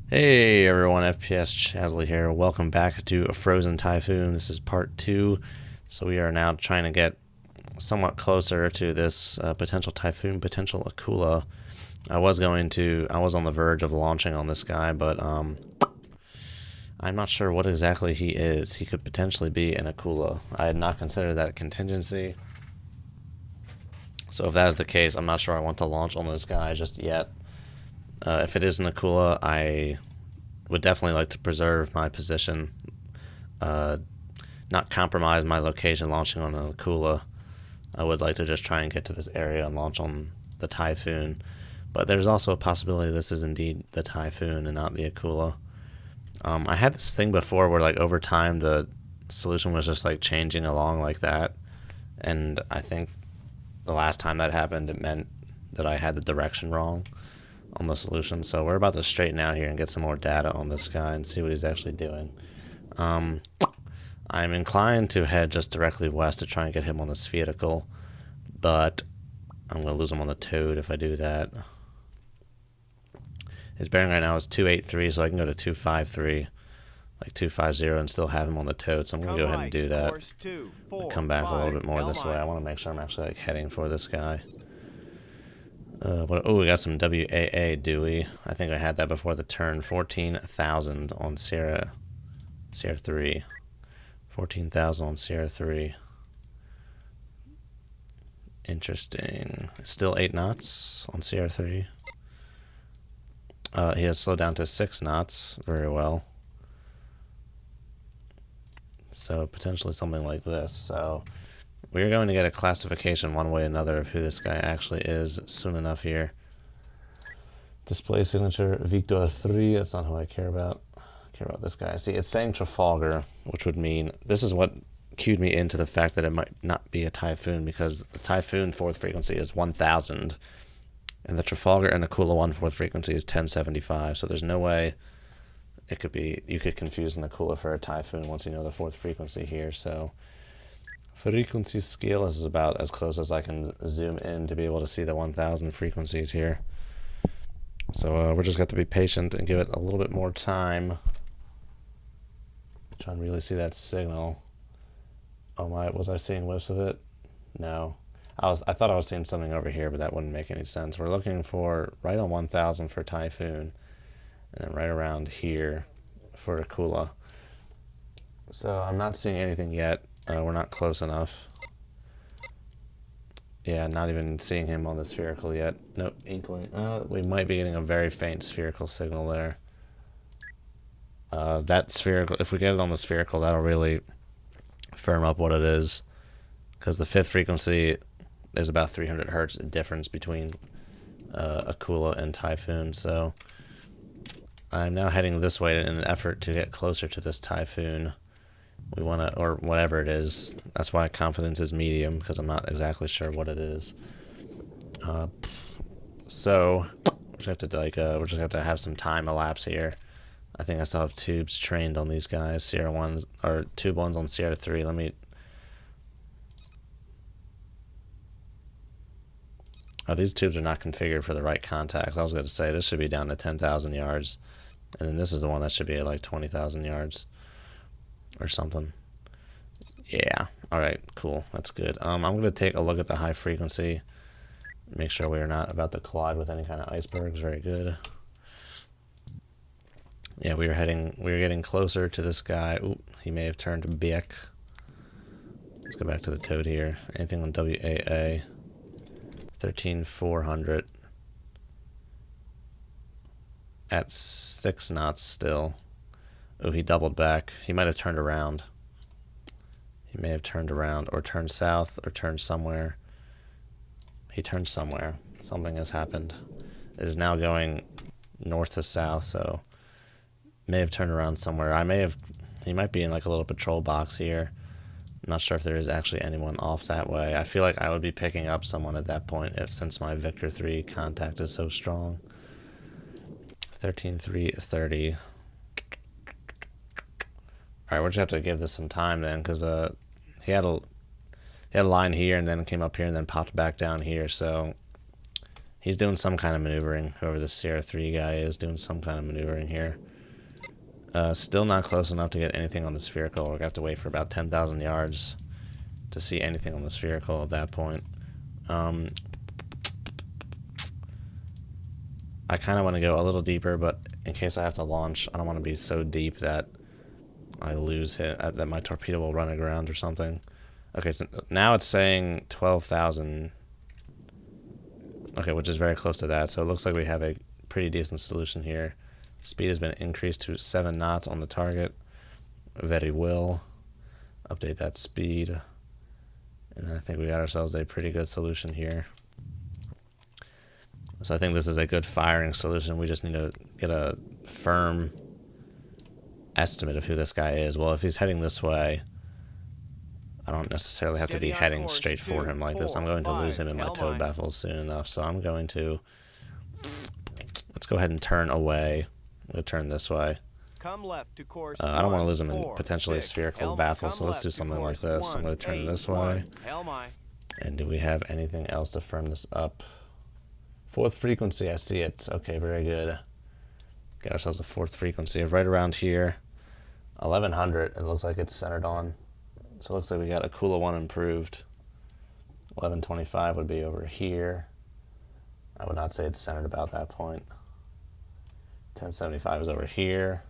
Hey everyone, FPS Chasley here. Welcome back to a Frozen Typhoon. This is part 2. So we are now trying to get somewhat closer to this potential Typhoon, potential Akula. I was on the verge of launching on this guy, but I'm not sure what exactly he is. He could potentially be an Akula. I had not considered that a contingency. So if that is the case, I'm not sure I want to launch on this guy just yet. If it is an Akula, I would definitely like to preserve my position, not compromise my location launching on an Akula. I would like to just try and get to this area and launch on the Typhoon. But there's also a possibility this is indeed the Typhoon and not the Akula. I had this thing before where like over time the solution was just like changing along like that. And I think the last time that happened, it meant that I had the direction wrong on the solution. So we're about to straighten out here and get some more data on this guy and see what he's actually doing. I'm inclined to head just directly west to try and get him on the spherical, but I'm going to lose him on the toad if I do that. His bearing right now is 283, so I can go to 253, like 250, and still have him on the toad. So I'm going to go ahead and do that. Come back a little bit more this way. I want to make sure I'm actually like heading for this guy. Oh, we got some WAA, do we? I think I had that before the turn. 14,000 on Sierra 3. 14,000 on Sierra 3. Interesting. Still 8 knots on Sierra 3. He has slowed down to 6 knots. Very well. So potentially something like this. So we're going to get a classification one way or another of who this guy actually is soon enough here. Display signature Victor 3. That's not who I care about. I care about this guy. See, it's saying Trafalgar, which would mean this is what cued me into the fact that it might not be a Typhoon, because the Typhoon 4th frequency is 1,000, and the Trafalgar and Akula 1 4th frequency is 1075. So there's no way it could be. You could confuse an Akula for a Typhoon once you know the 4th frequency here. So frequency scale is about as close as I can zoom in to be able to see the 1,000 frequencies here. So we're just got to be patient and give it a little bit more time. Try and really see that signal. Oh my, was I seeing whiffs of it? No. I thought I was seeing something over here, but that wouldn't make any sense. We're looking for right on 1,000 for Typhoon, and then right around here for Akula. So I'm not seeing anything yet. We're not close enough. Yeah, not even seeing him on the spherical yet. Nope, inkling. We might be getting a very faint spherical signal there. That spherical, if we get it on the spherical, that'll really firm up what it is. Because the 5th frequency, there's about 300 hertz difference between Akula and Typhoon. So I'm now heading this way in an effort to get closer to this Typhoon. We want to, or whatever it is. That's why confidence is medium, because I'm not exactly sure what it is. So we just have to have some time elapse here. I think I still have tubes trained on these guys. Sierra 1s, or tube 1s on Sierra 3. Let me. Oh, these tubes are not configured for the right contact. I was going to say this should be down to 10,000 yards, and then this is the one that should be at like 20,000 yards. Or something. Yeah. Alright, cool. That's good. I'm going to take a look at the high frequency. Make sure we are not about to collide with any kind of icebergs. Very good. Yeah, we are getting closer to this guy. Ooh, he may have turned back. Let's go back to the toad here. Anything on WAA? 13,400. At 6 knots still. Oh, he doubled back. He might have turned around. He may have turned around, or turned south, or turned somewhere. He turned somewhere. Something has happened. It is now going north to south, so may have turned around somewhere. He might be in like a little patrol box here. I'm not sure if there is actually anyone off that way. I feel like I would be picking up someone at that point since my Victor 3 contact is so strong. 13,330. Alright, we're just have to give this some time then, because he had a line here and then came up here and then popped back down here, so He's doing some kind of maneuvering. Whoever the Sierra 3 guy is doing some kind of maneuvering here. Still not close enough to get anything on the spherical. We're going to have to wait for about 10,000 yards to see anything on the spherical at that point. I kind of want to go a little deeper, but in case I have to launch, I don't want to be so deep that I lose it, that my torpedo will run aground or something. Okay, so now it's saying 12,000. Okay, which is very close to that, so it looks like we have a pretty decent solution here. Speed has been increased to 7 knots on the target. Very well. Update that speed. And I think we got ourselves a pretty good solution here. So I think this is a good firing solution. We just need to get a firm estimate of who this guy is. Well, if he's heading this way, I don't necessarily have to be heading straight for him like this. I'm going to lose him in my towed baffles soon enough. So I'm going to... Let's go ahead and turn away. I'm going to turn this way. Come left to course I don't want to lose him in potentially a spherical baffle, so let's do something like this. I'm going to turn this way. And do we have anything else to firm this up? 4th frequency, I see it. Okay, very good. Got ourselves a 4th frequency right around here. 1100, it looks like it's centered on. So it looks like we got Akula-1 improved. 1125 would be over here. I would not say it's centered about that point. 1075 is over here.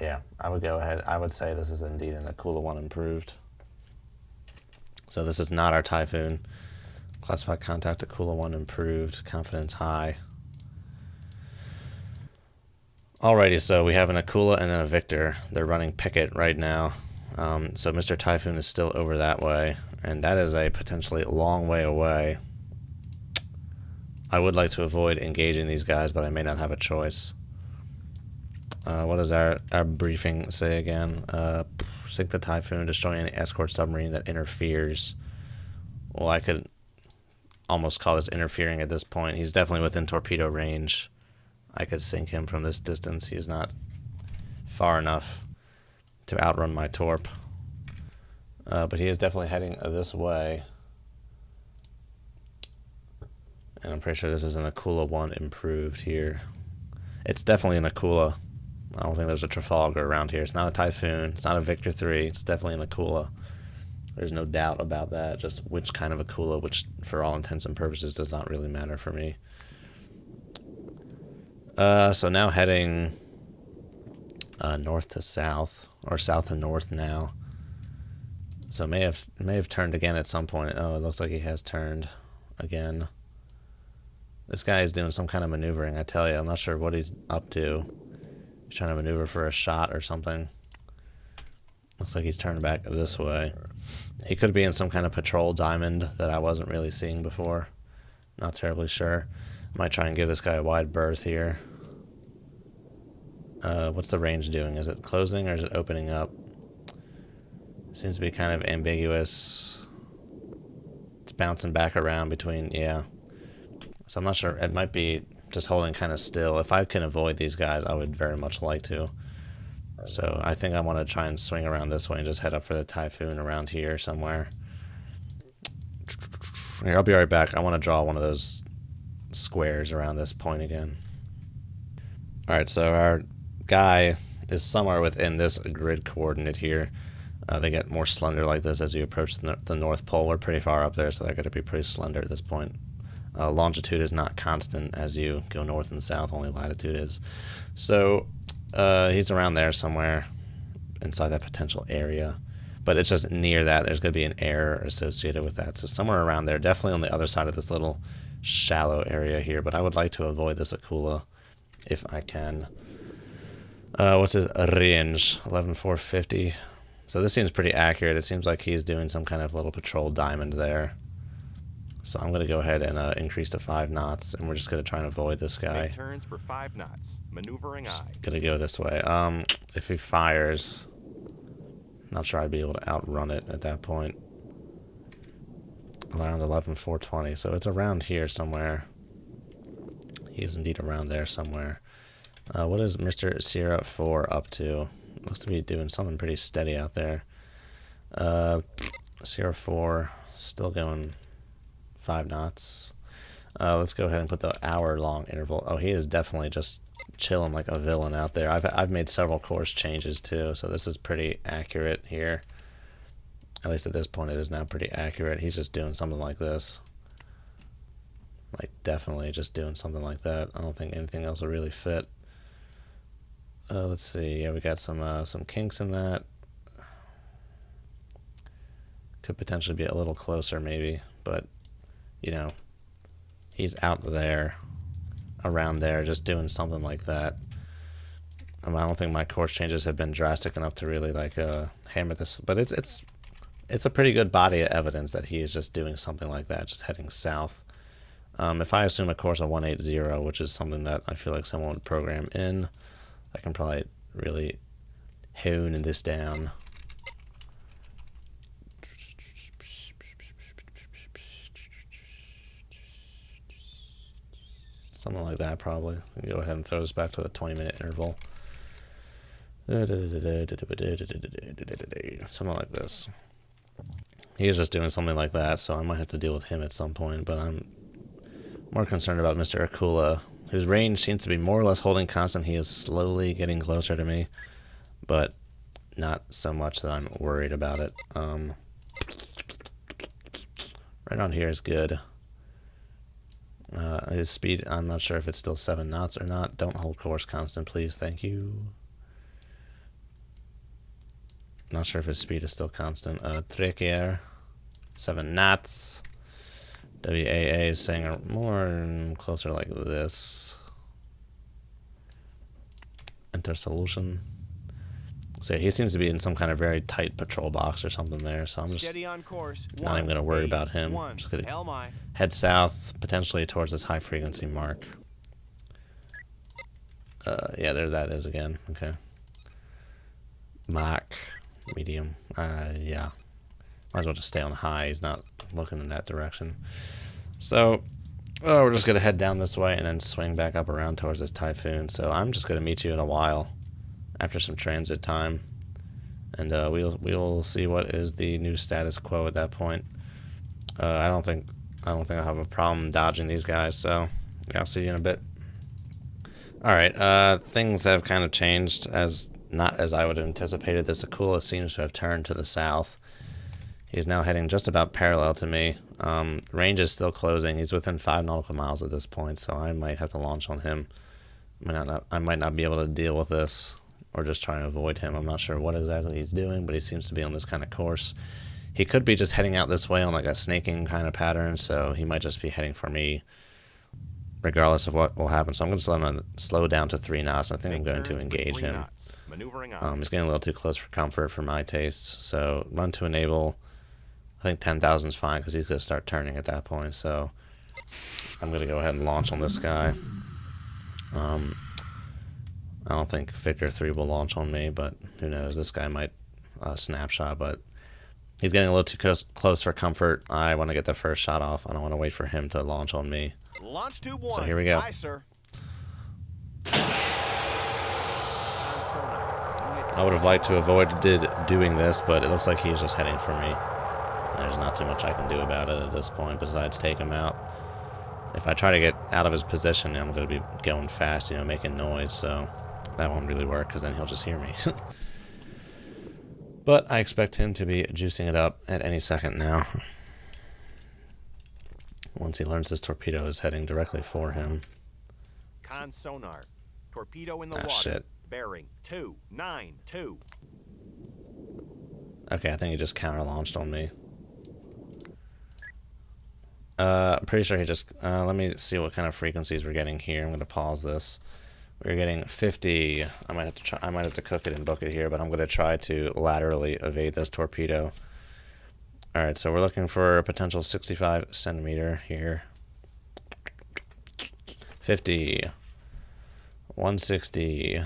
Yeah, I would go ahead. I would say this is indeed an Akula-1 improved. So this is not our Typhoon. Classified contact Akula-1 improved. Confidence high. Alrighty, so we have an Akula and then a Victor. They're running picket right now. So Mr. Typhoon is still over that way, and that is a potentially long way away. I would like to avoid engaging these guys, but I may not have a choice. What does our briefing say again? Sink the Typhoon, destroy any escort submarine that interferes. Well, I could almost call this interfering at this point. He's definitely within torpedo range. I could sink him from this distance. He's not far enough to outrun my torp. But he is definitely heading this way. And I'm pretty sure this is an Akula-1 improved here. It's definitely an Akula. I don't think there's a Trafalgar around here. It's not a Typhoon. It's not a Victor 3. It's definitely an Akula. There's no doubt about that. Just which kind of Akula, which for all intents and purposes does not really matter for me. So now heading north to south, or south to north now. So may have turned again at some point. Oh, it looks like he has turned again. This guy is doing some kind of maneuvering, I tell you. I'm not sure what he's up to. He's trying to maneuver for a shot or something. Looks like he's turned back this way. He could be in some kind of patrol diamond that I wasn't really seeing before. Not terribly sure. Might try and give this guy a wide berth here. What's the range doing? Is it closing or is it opening up? Seems to be kind of ambiguous. It's bouncing back around between, yeah. So I'm not sure. It might be just holding kind of still. If I can avoid these guys, I would very much like to. So I think I want to try and swing around this way and just head up for the Typhoon around here somewhere. Here, I'll be right back. I want to draw one of those squares around this point again. Alright, so our guy is somewhere within this grid coordinate here. They get more slender like this as you approach the North Pole. We're pretty far up there, so they're going to be pretty slender at this point. Longitude is not constant as you go north and south, only latitude is. So he's around there somewhere inside that potential area. But it's just near that. There's going to be an error associated with that. So somewhere around there, definitely on the other side of this little shallow area here. But I would like to avoid this Akula if I can. What's his range? 11,450. So this seems pretty accurate. It seems like he's doing some kind of little patrol diamond there. So I'm going to go ahead and increase to 5 knots, and we're just going to try and avoid this guy. Make turns for 5 knots. Maneuvering eye. Going to go this way. If he fires, not sure I'd be able to outrun it at that point. Around 11,420, so it's around here somewhere. He's indeed around there somewhere. What is Mr. Sierra 4 up to? Looks to be doing something pretty steady out there. Sierra 4 still going 5 knots. Let's go ahead and put the hour-long interval. Oh, he is definitely just chilling like a villain out there. I've made several course changes too, so this is pretty accurate here. At least at this point, it is now pretty accurate. He's just doing something like this. Like, definitely just doing something like that. I don't think anything else will really fit. Let's see. Yeah, we got some kinks in that. Could potentially be a little closer, maybe, but you know, he's out there, around there, just doing something like that. I don't think my course changes have been drastic enough to really like hammer this, but it's a pretty good body of evidence that he is just doing something like that, just heading south. If I assume a course of 180, which is something that I feel like someone would program in, I can probably really hone this down. Something like that, probably. We can go ahead and throw this back to the 20-minute interval. Something like this. He's just doing something like that, so I might have to deal with him at some point, but I'm more concerned about Mr. Akula, whose range seems to be more or less holding constant. He is slowly getting closer to me, but not so much that I'm worried about it. Right on here is good. His speed, I'm not sure if it's still 7 knots or not. Don't hold course constant, please. Thank you. Not sure if his speed is still constant. Trekker, 7 knots. WAA is saying more closer like this. Enter solution. So he seems to be in some kind of very tight patrol box or something there. So I'm just on course. not even going to worry about him. I'm just going to head south, potentially towards this high frequency mark. Yeah, there that is again. Okay. Mach, medium. Yeah. Might as well just stay on high. He's not looking in that direction. So we're just going to head down this way and then swing back up around towards this Typhoon. So I'm just going to meet you in a while after some transit time, and we'll see what is the new status quo at that point. I don't think I'll have a problem dodging these guys, so yeah, I'll see you in a bit. Alright, things have kind of changed, not as I would have anticipated. This Akula seems to have turned to the south. He's now heading just about parallel to me. Range is still closing. He's within 5 nautical miles at this point, so I might have to launch on him. I might not be able to deal with this, or just try and avoid him. I'm not sure what exactly he's doing, but he seems to be on this kind of course. He could be just heading out this way on like a snaking kind of pattern, so he might just be heading for me regardless of what will happen. So I'm going to slow down to 3 knots. I think I'm going to engage him. He's getting a little too close for comfort for my tastes, so run to enable. I think 10,000 is fine because he's going to start turning at that point, so I'm going to go ahead and launch on this guy. I don't think Victor 3 will launch on me, but who knows? This guy might snapshot, but he's getting a little too close for comfort. I want to get the first shot off. I don't want to wait for him to launch on me. Launch tube 1. So here we go. Aye, sir. I would have liked to avoid doing this, but it looks like he's just heading for me. There's not too much I can do about it at this point besides take him out. If I try to get out of his position, I'm going to be going fast, making noise, so that won't really work because then he'll just hear me. But I expect him to be juicing it up at any second now. Once he learns this torpedo is heading directly for him. Con sonar. Torpedo in the water. Shit. Bearing 292. Okay, I think he just counter-launched on me. I'm pretty sure he just... let me see what kind of frequencies we're getting here. I'm going to pause this. We're getting 50. I might have to cook it and book it here, but I'm going to try to laterally evade this torpedo. All right, so we're looking for a potential 65 centimeter here. 50, 160,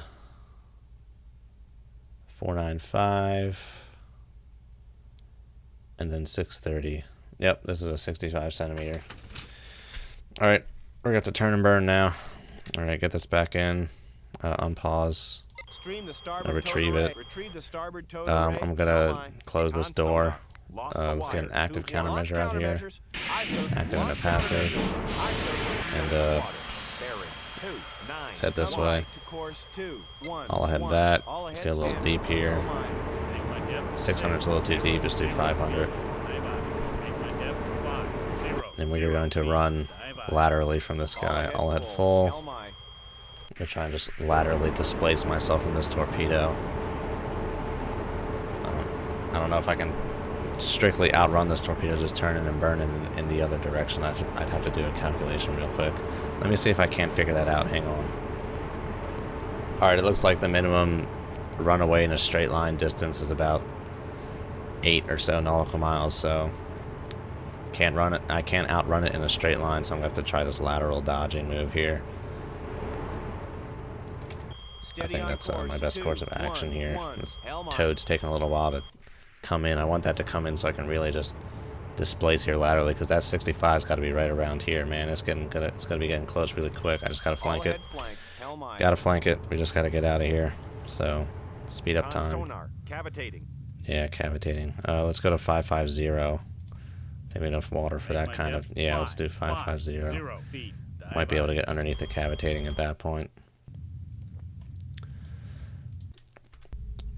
495, and then 630. Yep, this is a 65 centimeter. All right, we're going to turn and burn now. All right, get this back in, unpause, retrieve it. I'm going to close this door. Let's get an active countermeasure out here. Active and a passive. And let's head this way. I'll head that. Let's get a little deep here. 600's a little too deep. Just do 500. And we are going to run laterally from this guy. I'll head full. I'm going to try and just laterally displace myself from this torpedo. I don't know if I can strictly outrun this torpedo, just turning and burning in the other direction. I'd have to do a calculation real quick. Let me see if I can't figure that out. Hang on. Alright, it looks like the minimum runaway in a straight line distance is about 8 or so nautical miles, so can't run it. I can't outrun it in a straight line, so I'm going to have to try this lateral dodging move here. I think that's my best course of action here. This toad's taking a little while to come in. I want that to come in so I can really just displace here laterally, because that 65's got to be right around here, man. It's gonna be getting close really quick. I just got to flank it. Got to flank it. We just got to get out of here. So speed up time. Yeah, cavitating. Let's go to 550. Maybe enough water for that kind of. Yeah, let's do 550. Might be able to get underneath the cavitating at that point.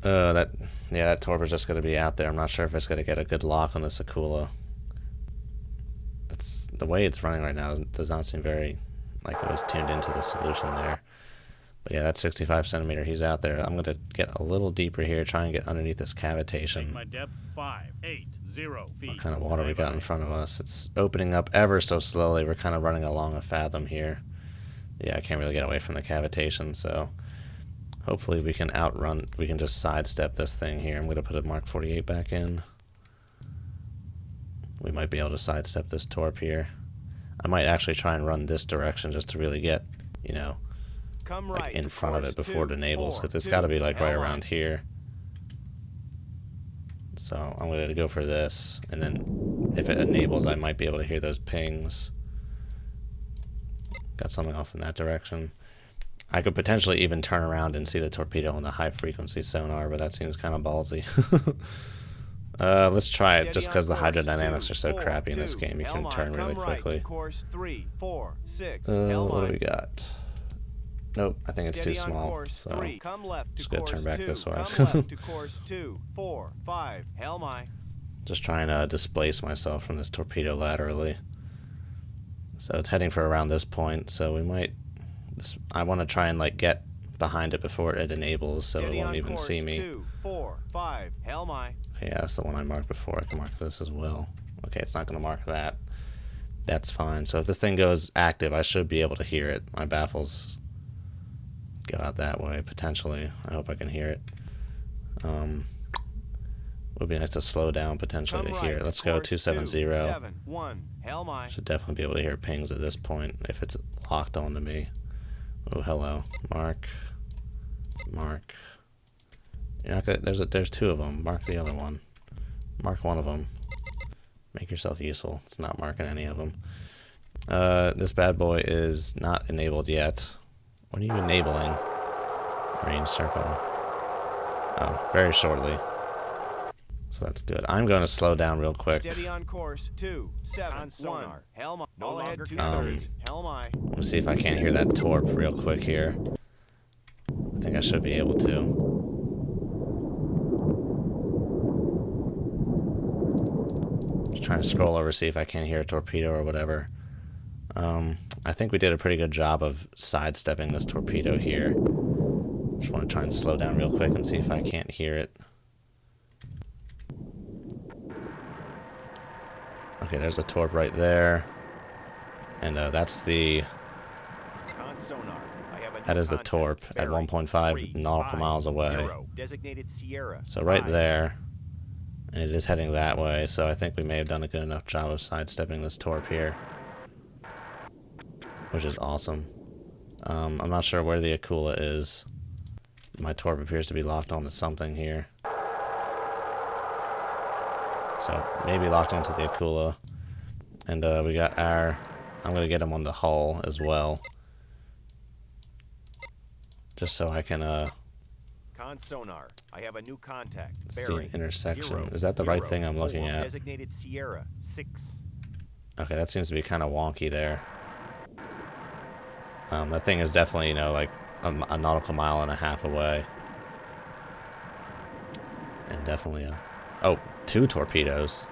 That torpedo's just going to be out there. I'm not sure if it's going to get a good lock on this Akula. It's the way it's running right now does not seem very like it was tuned into the solution there. But yeah, that 65 centimeter, he's out there. I'm going to get a little deeper here, try and get underneath this cavitation. My depth 580 feet. What kind of water we got in front of us? It's opening up ever so slowly. We're kind of running along a fathom here. Yeah, I can't really get away from the cavitation, so hopefully we can just sidestep this thing here. I'm going to put a Mark 48 back in. We might be able to sidestep this torp here. I might actually try and run this direction just to really get, you know, like in front of it before it enables, because it's got to be like right around here. So I'm going to go for this, and then if it enables, I might be able to hear those pings. Got something off in that direction. I could potentially even turn around and see the torpedo on the high frequency sonar, but that seems kind of ballsy. Let's try it, just because the hydrodynamics are so crappy in this game. You can turn really quickly. What do we got? Nope, I think it's too small, so just gotta turn back this way. Just trying to displace myself from this torpedo laterally. So it's heading for around this point, so we might... I want to try and like get behind it before it enables, so it won't even see me. Yeah, that's the one I marked before. I can mark this as well. Okay, it's not going to mark that. That's fine. So if this thing goes active, I should be able to hear it. My baffles go out that way, potentially. I hope I can hear it. Would be nice to slow down potentially to hear it. Let's go 270. Should definitely be able to hear pings at this point if it's locked onto me. Oh, hello. Mark. Mark. You're not gonna, there's two of them. Mark the other one. Mark one of them. Make yourself useful. It's not marking any of them. This bad boy is not enabled yet. What are you enabling? Range circle. Oh, very shortly. So let's do it. I'm going to slow down real quick. Steady on course 271. Helm no longer 230. Let me see if I can't hear that torp real quick here. I think I should be able to. Just trying to scroll over, see if I can't hear a torpedo or whatever. I think we did a pretty good job of sidestepping this torpedo here. Just want to try and slow down real quick and see if I can't hear it. Okay, there's a torp right there, and that's the. That is the torp at 1.5 nautical miles away. So right there, and it is heading that way. So I think we may have done a good enough job of sidestepping this torp here, which is awesome. I'm not sure where the Akula is. My torp appears to be locked onto something here. So maybe locked onto the Akula. And we got our... I'm going to get him on the hull as well. Just so I can sonar. I have a new contact. See an intersection. Is that the right thing I'm looking at? Designated Sierra 6. Okay, that seems to be kind of wonky there. That thing is definitely, you know, like a nautical mile and a half away. And definitely oh, 2 torpedoes.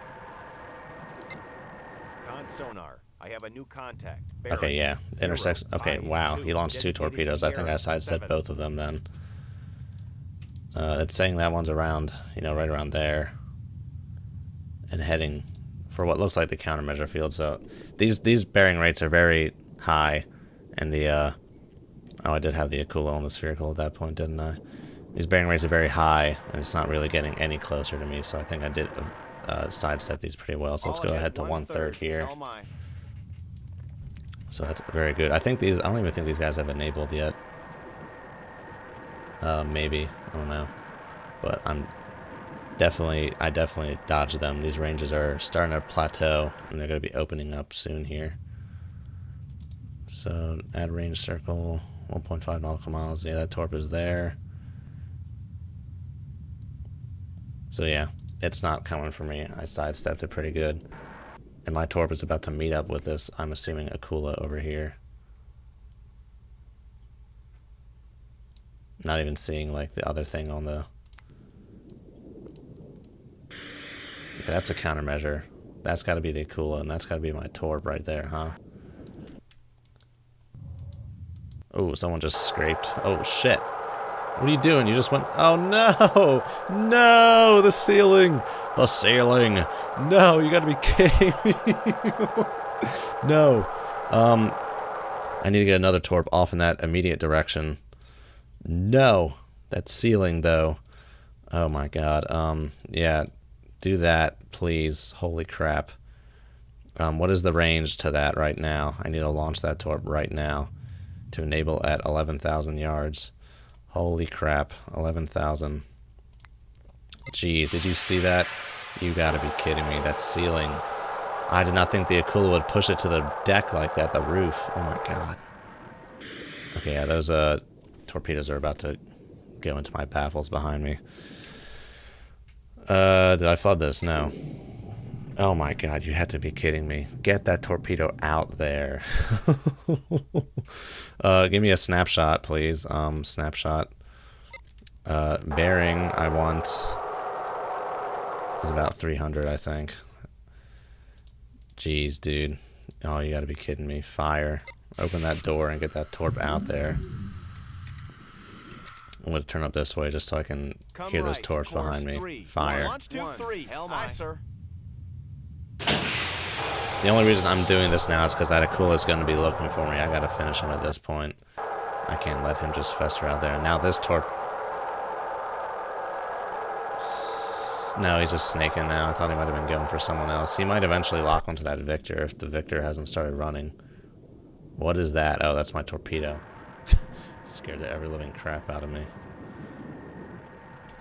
Con sonar. I have a new contact. Okay, yeah. Intersection. Okay, wow. He launched 2 torpedoes. I think I sidestepped both of them then. It's saying that one's around, you know, right around there. And heading for what looks like the countermeasure field. So these bearing rates are very high. And the, oh, I did have the Akula on the spherical at that point, didn't I? These bearing rates are very high, and it's not really getting any closer to me, so I think I did sidestep these pretty well. So let's go ahead to 1/3 here. So that's very good. I think these, I don't even think these guys have enabled yet. Maybe, I don't know. But I definitely dodged them. These ranges are starting to plateau, and they're going to be opening up soon here. So add range circle, 1.5 nautical miles. Yeah, that torp is there. So yeah, it's not coming for me. I sidestepped it pretty good. And my torp is about to meet up with this, I'm assuming, Akula over here. Not even seeing like the other thing on the... Okay, that's a countermeasure. That's got to be the Akula, and that's got to be my torp right there, huh? Oh, someone just scraped. Oh, shit. What are you doing? You just went... Oh, no! No! The ceiling! The ceiling! No, you gotta be kidding me! No. I need to get another torp off in that immediate direction. No! That ceiling, though. Oh, my God. Yeah. Do that, please. Holy crap. What is the range to that right now? I need to launch that torp right now to enable at 11,000 yards. Holy crap, 11,000. Jeez, did you see that? You gotta be kidding me, that ceiling. I did not think the Akula would push it to the deck like that, the roof. Oh my god. Okay, yeah, those torpedoes are about to go into my baffles behind me. Did I flood this? No. Oh my god, you have to be kidding me. Get that torpedo out there. Give me a snapshot, please. Snapshot. Bearing, I want, is about 300, I think. Jeez, dude. Oh, you gotta be kidding me. Fire. Open that door and get that torp out there. I'm gonna turn up this way just so I can hear those torps behind me. Fire. Launch 2, 3. Hell, aye, sir. The only reason I'm doing this now is because that Akula is going to be looking for me. I got to finish him at this point. I can't let him just fester out there. Now this torp... No, he's just snaking now. I thought he might have been going for someone else. He might eventually lock onto that Victor if the Victor hasn't started running. What is that? Oh, that's my torpedo. Scared the ever-living crap out of me.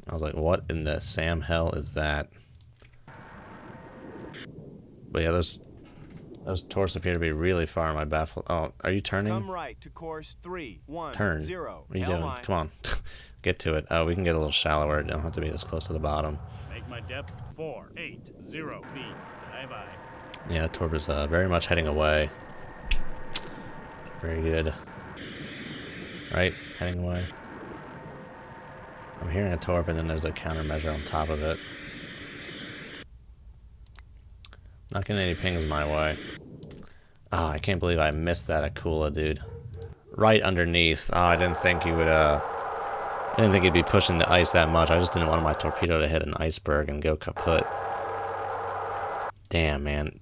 I was like, what in the Sam hell is that? But yeah, those torps appear to be really far in my baffle. Oh, are you turning? Come right to course 3, 1, Turn. 0. What are you doing? Come on. Get to it. Oh, we can get a little shallower. Don't have to be this close to the bottom. Make my depth 480 feet. Bye-bye. Yeah, the torp is very much heading away. Very good. Right, heading away. I'm hearing a torp, and then there's a countermeasure on top of it. Not getting any pings my way. Ah, I can't believe I missed that Akula, dude. Right underneath. Oh, I didn't think he would, I didn't think he'd be pushing the ice that much. I just didn't want my torpedo to hit an iceberg and go kaput. Damn, man.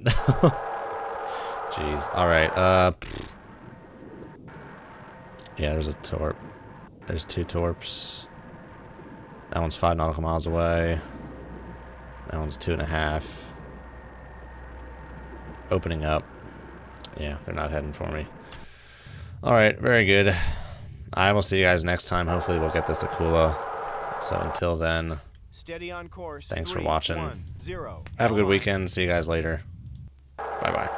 Jeez. Alright, yeah, there's a torp. There's 2 torps. That one's 5 nautical miles away. That one's 2.5. Opening up. Yeah, they're not heading for me. Alright, very good. I will see you guys next time. Hopefully we'll get this Akula. So until then, Steady on course. thanks 3, for watching. 1, 0. Have a good weekend. See you guys later. Bye-bye.